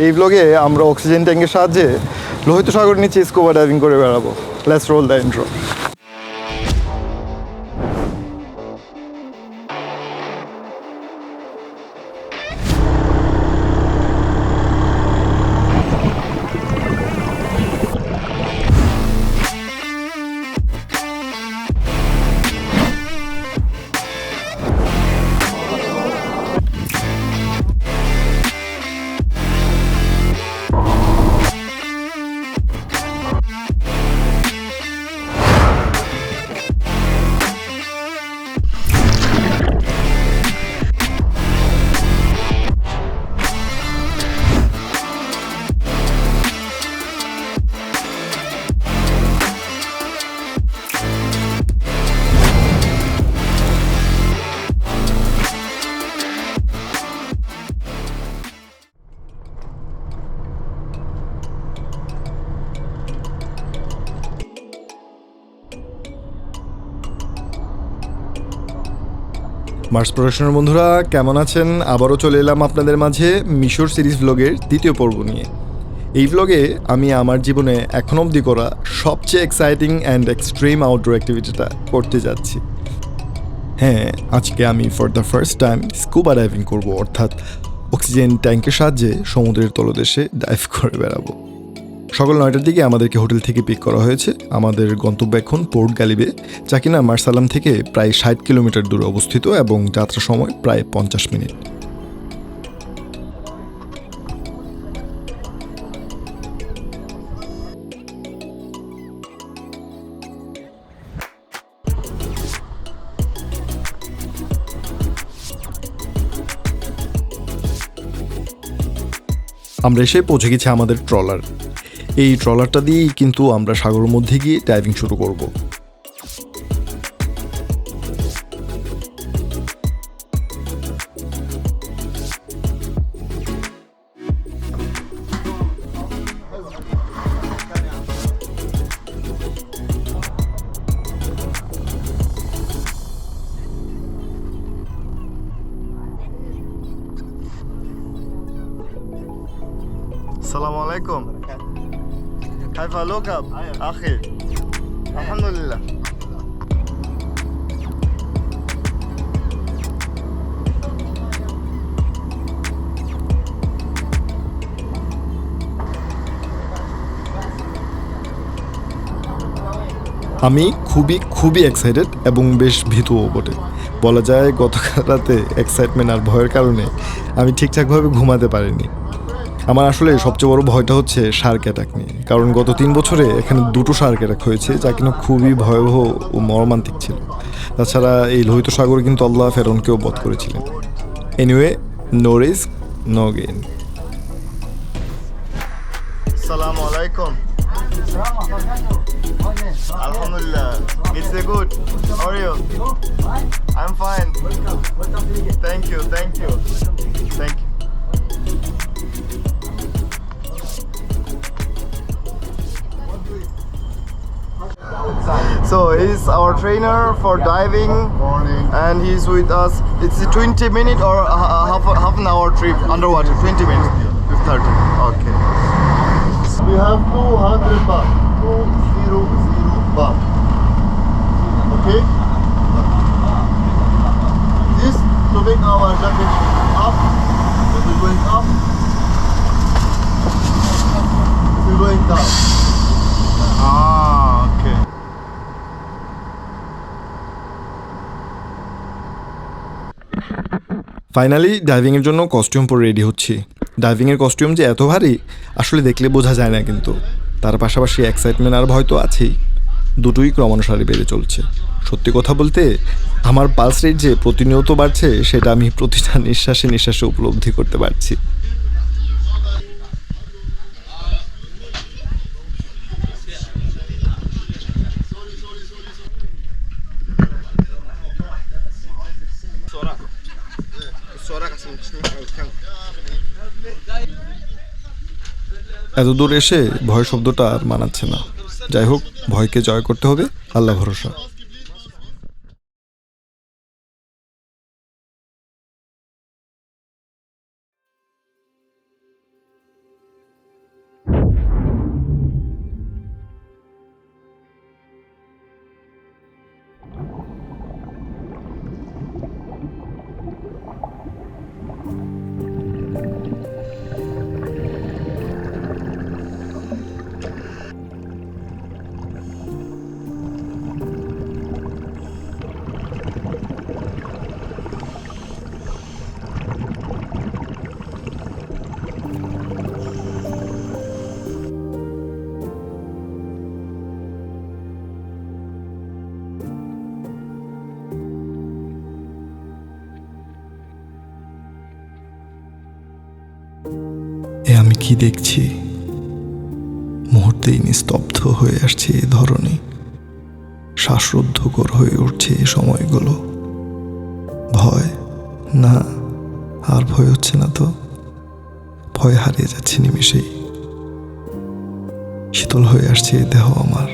এই ব্লগে আমরা অক্সিজেন ট্যাঙ্কের সাহায্যে লোহিত সাগর নিচে স্কুবা ডাইভিং করে বেড়াবো। Let's roll the intro. Mars প্রোডাকশনের বন্ধুরা কেমন আছেন? আবারও চলে এলাম আপনাদের মাঝে মিশর সিরিজ ভ্লগের দ্বিতীয় পর্ব নিয়ে। এই ভ্লগে আমি আমার জীবনে এখন অবধি করা সবচেয়ে এক্সাইটিং অ্যান্ড এক্সট্রিম আউটডোর অ্যাক্টিভিটিটা করতে যাচ্ছি। হ্যাঁ, আজকে আমি for the first time scuba diving করব, অর্থাৎ অক্সিজেন ট্যাঙ্কের সাহায্যে সমুদ্রের তলদেশে ডাইভ করে বেড়াবো। সকাল 9টার দিকে আমাদেরকে হোটেল থেকে পিক করা হয়েছে। আমাদের গন্তব্য এখন পোর্ট গ্যালিবে, যা কিনা মার্সালাম থেকে প্রায় 60 কিলোমিটার দূরে অবস্থিত এবং যাত্রা সময় প্রায় 50 মিনিট। আমরা এসে পৌঁছে গেছি আমাদের ট্রলার। এই ট্রলারটা দিয়েই কিন্তু আমরা সাগরের মধ্যে গিয়ে ডাইভিং শুরু করব। আসসালামু আলাইকুম। كيف حالك أخي؟ الحمد لله. আমি খুবই এক্সাইটেড এবং বেশ ভীতুও বটে। বলা যায় গতকাল রাতে এক্সাইটমেন্ট আর ভয়ের কারণে আমি ঠিকঠাকভাবে ঘুমাতে পারিনি। আমার আসলে সবচেয়ে বড় ভয়টা হচ্ছে শার্ক অ্যাটাক নিয়ে, কারণ গত 3 বছরে এখানে 2টো শার্ক অ্যাটাক হয়েছে, যা কিনা খুবই ভয়াবহ ও মর্মান্তিক ছিল। তাছাড়া এই লোহিত সাগরে কিন্তু আল্লাহ ফেরনকেও বধ করেছিলেন। Anyway, no risk no gain. আসসালামু আলাইকুম। Alhamdulillah. It's a good. How are you? I'm fine. Thank you. So he's our trainer for diving. Morning. And he's with us. It's a 20-minute or half an hour trip underwater. 20 minutes. 30. Okay. We have 200 baht. 200 baht. Okay? This to make our jacket up. When we're going up, we're going down. Okay. Finally ডাইভিংয়ের জন্য costume পরে ready হচ্ছি। ডাইভিংয়ের costume যে এত ভারী আসলে দেখলে বোঝা যায় না, কিন্তু তার পাশাপাশি এক্সাইটমেন্ট আর ভয় তো আছেই। দুটোই ক্রমানুসারে বেড়ে চলছে। সত্যি কথা বলতে আমার পালস রেট যে প্রতিনিয়ত বাড়ছে সেটা আমি প্রতিটা নিঃশ্বাসে উপলব্ধি করতে পারছি। এত দূর এসে ভয় শব্দটা আর মানাচ্ছে না। যাই হোক, ভয়কে জয় করতে হবে, আল্লাহ ভরসা। আমি কি দেখছি? মুহূর্তেই নিস্তব্ধ হয়ে আসছে এ ধরনী, শ্বাসরুদ্ধকর হয়ে উঠছে এই সময়গুলো। ভয় না, আর ভয় হচ্ছে না তো। ভয় হারিয়ে যাচ্ছে নিমেষেই। শীতল হয়ে আসছে এই দেহ আমার।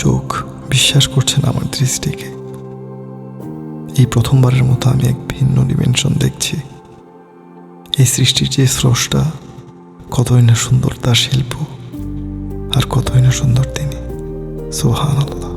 চোখ বিশ্বাস করছে না আমার দৃষ্টিকে। এই প্রথমবারের মতো আমি এক ভিন্ন ডিমেনশন দেখছি। এই সৃষ্টির যে স্রষ্টা, কতই না সুন্দর তার শিল্প, আর কতই না সুন্দর তিনি। সুবহানাল্লাহ।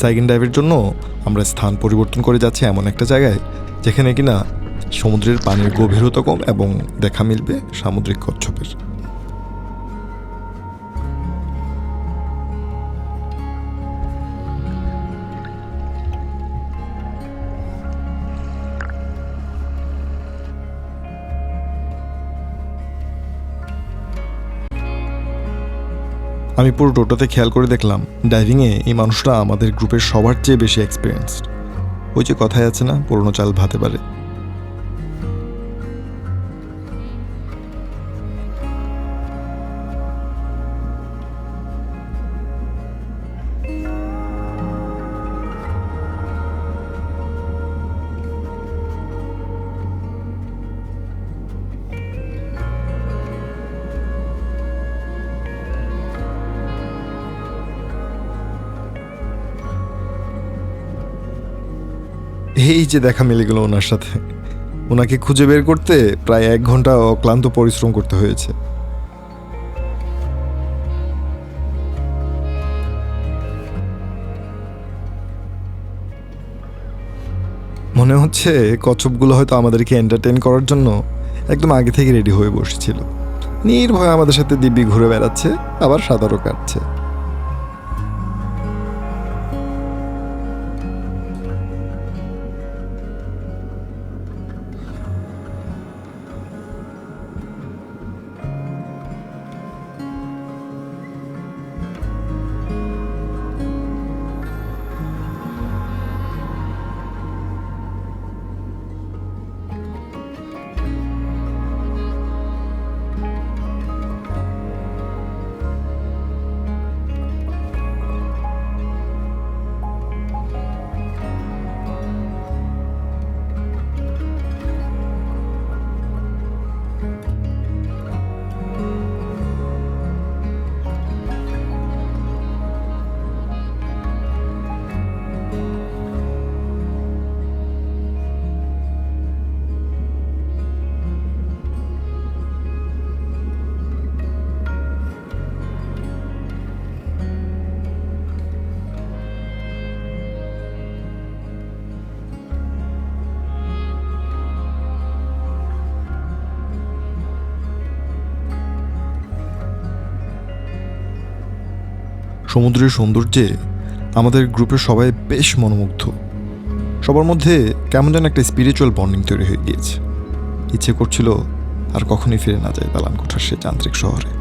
সেকেন্ড ডাইভের জন্য আমরা স্থান পরিবর্তন করে যাচ্ছি এমন একটা জায়গায় যেখানে কিনা সমুদ্রের পানির গভীরতা কম এবং দেখা মিলবে সামুদ্রিক কচ্ছপের। আমি পুরো টোটোতে খেয়াল করে দেখলাম, ডাইভিংয়ে এই মানুষটা আমাদের গ্রুপের সবার চেয়ে বেশি এক্সপিরিয়েন্সড। ওই যে কথায় আছে না, পুরনো চাল ভাতে পারে। এই যে দেখা মিলে গেল ওনার সাথে। ওনাকে খুঁজে বের করতে প্রায় 1 ঘন্টা অক্লান্ত পরিশ্রম করতে হয়েছে। মনে হচ্ছে কচ্ছপগুলো হয়তো আমাদেরকে এন্টারটেইন করার জন্য একদম আগে থেকে রেডি হয়ে বসেছিল। নির্ভয়ে আমাদের সাথে দিব্যি ঘুরে বেড়াচ্ছে, আবার সাঁতারও কাটছে। সমুদ্রের সৌন্দর্যে আমাদের গ্রুপের সবাই বেশ মনোমুগ্ধ। সবার মধ্যে কেমন যেন একটা স্পিরিচুয়াল বন্ডিং তৈরি হয়ে গিয়েছে। ইচ্ছে করছিল আর কখনই ফিরে না যায় দালান কোঠার সে যান্ত্রিক শহরে।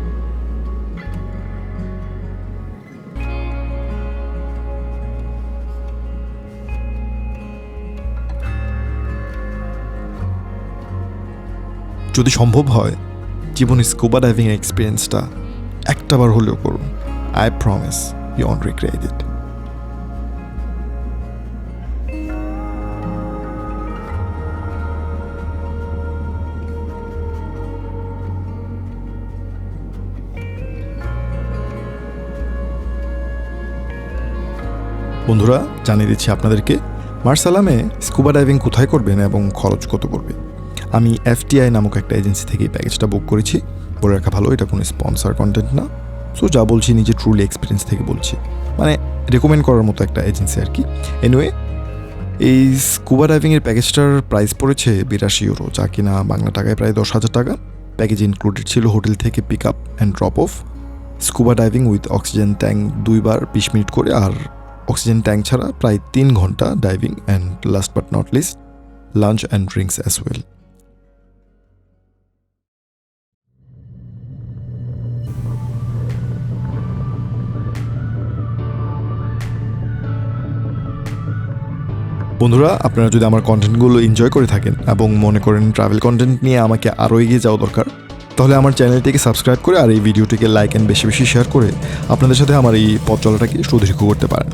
যদি সম্ভব হয় জীবনে স্কুবা ডাইভিং এক্সপিরিয়েন্সটা একটাবার হলেও করুন। I promise you won't regret it. বন্ধুরা, জানিয়ে দিচ্ছি আপনাদেরকে মার্সালামে স্কুবা ডাইভিং কোথায় করবেন এবং খরচ কত পড়বে। আমি FTI নামক একটা এজেন্সি থেকে এই প্যাকেজটা বুক করেছি। বলে রাখা ভালো, এটা কোনো স্পন্সর কন্টেন্ট না। সো যা বলছি নিজে ট্রুলি এক্সপিরিয়েন্স থেকে বলছি, মানে রেকমেন্ড করার মতো একটা এজেন্সি আর কি। এনিওয়ে, এই স্কুবা ডাইভিংয়ের প্যাকেজটার প্রাইস পড়েছে 82 ইউরো, যা কিনা বাংলা টাকায় প্রায় 10,000 টাকা। প্যাকেজ ইনক্লুডেড ছিল হোটেল থেকে pick up and drop off, scuba diving with oxygen tank 2 বার 20 মিনিট করে, আর অক্সিজেন ট্যাঙ্ক ছাড়া প্রায় 3 ঘন্টা diving, and last but not least lunch and drinks as well. বন্ধুরা, আপনারা যদি আমার কন্টেন্টগুলো এনজয় করে থাকেন এবং মনে করেন ট্রাভেল কন্টেন্ট নিয়ে আমাকে আরও এগিয়ে যাওয়া দরকার, তাহলে আমার চ্যানেলটিকে সাবস্ক্রাইব করে আর এই ভিডিওটিকে লাইক অ্যান্ড বেশি বেশি শেয়ার করে আপনাদের সাথে আমার এই পথ চলাটাকে সুদীর্ঘ করতে পারেন।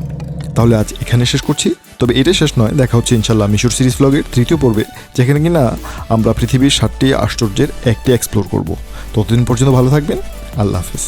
তাহলে আজ এখানে শেষ করছি। তবে এটা শেষ নয়, দেখা হচ্ছে ইনশাল্লাহ মিশর সিরিজ ব্লগের 3য় পর্বে, যেখানে কিনা আমরা পৃথিবীর 7টি আশ্চর্যের একটি এক্সপ্লোর করব। ততদিন পর্যন্ত ভালো থাকবেন। আল্লাহ হাফেজ।